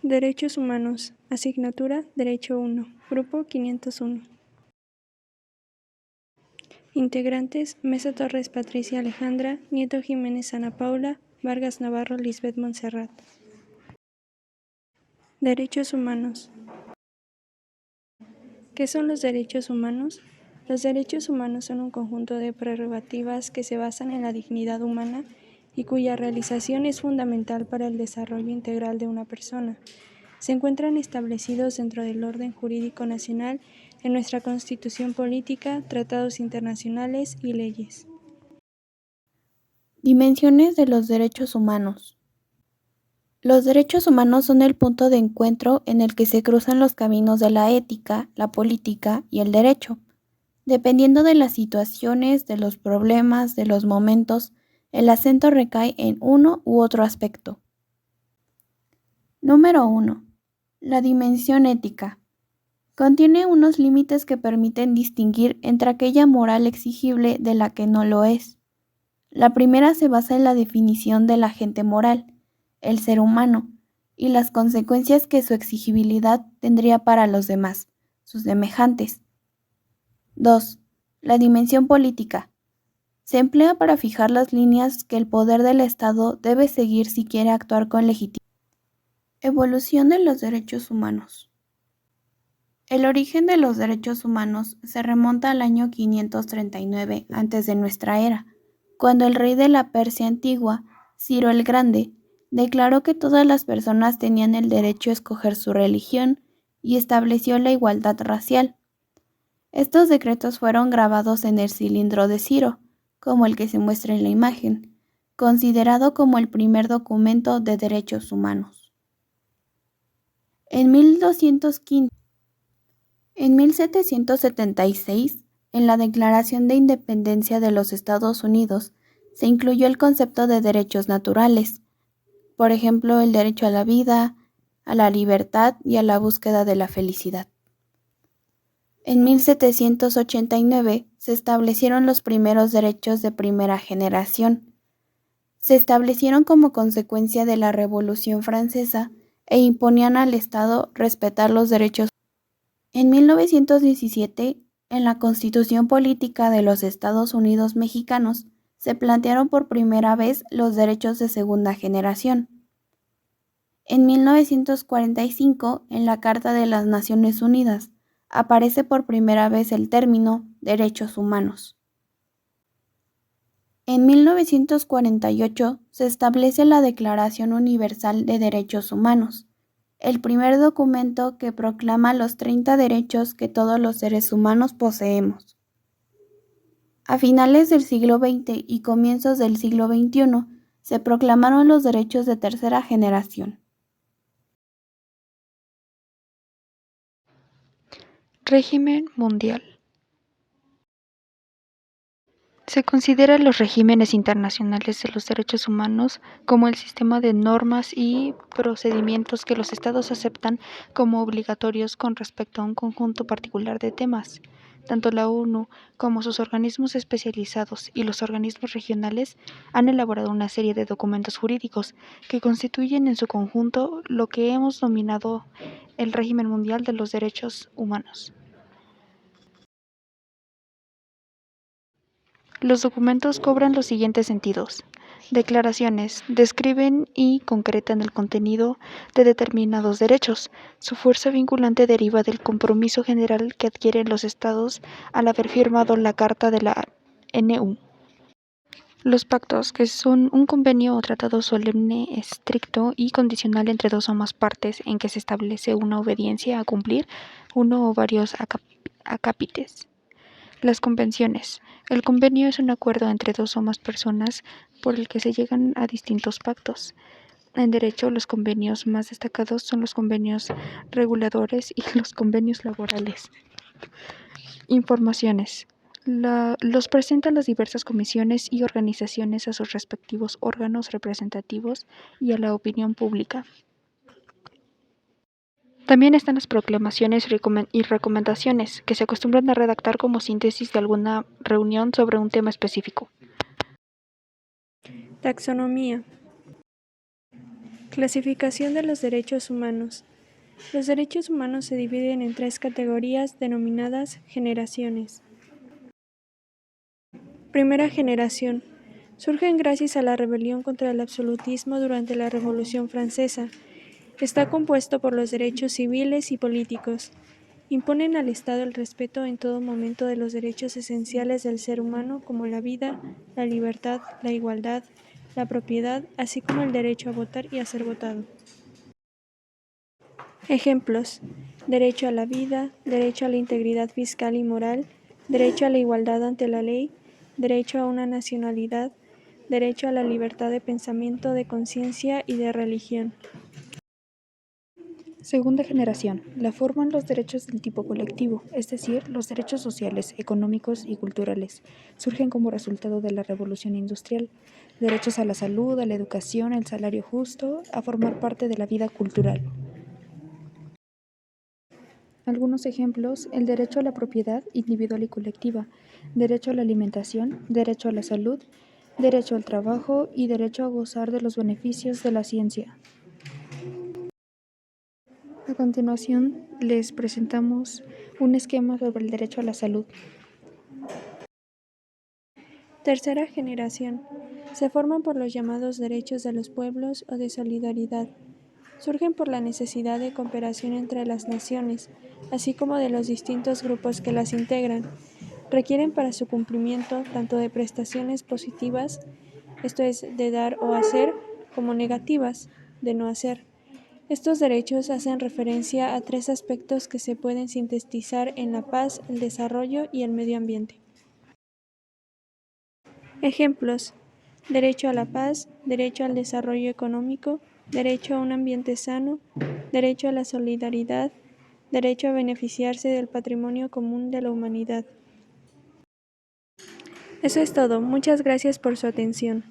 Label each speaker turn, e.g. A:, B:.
A: Derechos humanos. Asignatura Derecho 1. Grupo 501. Integrantes: Mesa Torres Patricia Alejandra, Nieto Jiménez Ana Paula, Vargas Navarro Lisbeth Montserrat. Derechos humanos. ¿Qué son los derechos humanos? Los derechos humanos son un conjunto de prerrogativas que se basan en la dignidad humana y cuya realización es fundamental para el desarrollo integral de una persona. Se encuentran establecidos dentro del orden jurídico nacional en nuestra Constitución política, tratados internacionales y leyes.
B: Dimensiones de los derechos humanos. Los derechos humanos son el punto de encuentro en el que se cruzan los caminos de la ética, la política y el derecho. Dependiendo de las situaciones, de los problemas, de los momentos, el acento recae en uno u otro aspecto. Número 1. La dimensión ética. Contiene unos límites que permiten distinguir entre aquella moral exigible de la que no lo es. La primera se basa en la definición del agente moral, el ser humano, y las consecuencias que su exigibilidad tendría para los demás, sus semejantes. 2. La dimensión política. Se emplea para fijar las líneas que el poder del Estado debe seguir si quiere actuar con legitimidad. Evolución de los derechos humanos. El origen de los derechos humanos se remonta al año 539 antes de nuestra era, cuando el rey de la Persia antigua, Ciro el Grande, declaró que todas las personas tenían el derecho a escoger su religión y estableció la igualdad racial. Estos decretos fueron grabados en el cilindro de Ciro, como el que se muestra en la imagen, considerado como el primer documento de derechos humanos. En 1776, en la Declaración de Independencia de los Estados Unidos, se incluyó el concepto de derechos naturales, por ejemplo, el derecho a la vida, a la libertad y a la búsqueda de la felicidad. En 1789 se establecieron los primeros derechos de primera generación. Se establecieron como consecuencia de la Revolución Francesa e imponían al Estado respetar los derechos. En 1917, en la Constitución Política de los Estados Unidos Mexicanos, se plantearon por primera vez los derechos de segunda generación. En 1945, en la Carta de las Naciones Unidas, aparece por primera vez el término derechos humanos. En 1948 se establece la Declaración Universal de Derechos Humanos, el primer documento que proclama los 30 derechos que todos los seres humanos poseemos. A finales del siglo XX y comienzos del siglo XXI se proclamaron los derechos de tercera generación.
C: Régimen mundial. Se considera los regímenes internacionales de los derechos humanos como el sistema de normas y procedimientos que los estados aceptan como obligatorios con respecto a un conjunto particular de temas. Tanto la ONU como sus organismos especializados y los organismos regionales han elaborado una serie de documentos jurídicos que constituyen en su conjunto lo que hemos denominado el régimen mundial de los derechos humanos. Los documentos cobran los siguientes sentidos. Declaraciones describen y concretan el contenido de determinados derechos. Su fuerza vinculante deriva del compromiso general que adquieren los estados al haber firmado la Carta de la ONU. Los pactos, que son un convenio o tratado solemne, estricto y condicional entre dos o más partes en que se establece una obediencia a cumplir uno o varios acápites. Las convenciones. El convenio es un acuerdo entre dos o más personas por el que se llegan a distintos pactos. En derecho, los convenios más destacados son los convenios reguladores y los convenios laborales. Informaciones. Los presentan las diversas comisiones y organizaciones a sus respectivos órganos representativos y a la opinión pública. También están las proclamaciones y recomendaciones, que se acostumbran a redactar como síntesis de alguna reunión sobre un tema específico.
A: Taxonomía. Clasificación de los derechos humanos. Los derechos humanos se dividen en 3 categorías denominadas generaciones. Primera generación. Surgen gracias a la rebelión contra el absolutismo durante la Revolución Francesa. Está compuesto por los derechos civiles y políticos. Imponen al Estado el respeto en todo momento de los derechos esenciales del ser humano como la vida, la libertad, la igualdad, la propiedad, así como el derecho a votar y a ser votado. Ejemplos: derecho a la vida, derecho a la integridad fiscal y moral, derecho a la igualdad ante la ley, derecho a una nacionalidad, derecho a la libertad de pensamiento, de conciencia y de religión.
C: Segunda generación. La forman los derechos del tipo colectivo, es decir, los derechos sociales, económicos y culturales. Surgen como resultado de la revolución industrial. Derechos a la salud, a la educación, al salario justo, a formar parte de la vida cultural. Algunos ejemplos: el derecho a la propiedad individual y colectiva, derecho a la alimentación, derecho a la salud, derecho al trabajo y derecho a gozar de los beneficios de la ciencia. A continuación, les presentamos un esquema sobre el derecho a la salud.
A: Tercera generación. Se forman por los llamados derechos de los pueblos o de solidaridad. Surgen por la necesidad de cooperación entre las naciones, así como de los distintos grupos que las integran. Requieren para su cumplimiento tanto de prestaciones positivas, esto es, de dar o hacer, como negativas, de no hacer. Estos derechos hacen referencia a 3 aspectos que se pueden sintetizar en la paz, el desarrollo y el medio ambiente. Ejemplos: derecho a la paz, derecho al desarrollo económico, derecho a un ambiente sano, derecho a la solidaridad, derecho a beneficiarse del patrimonio común de la humanidad. Eso es todo. Muchas gracias por su atención.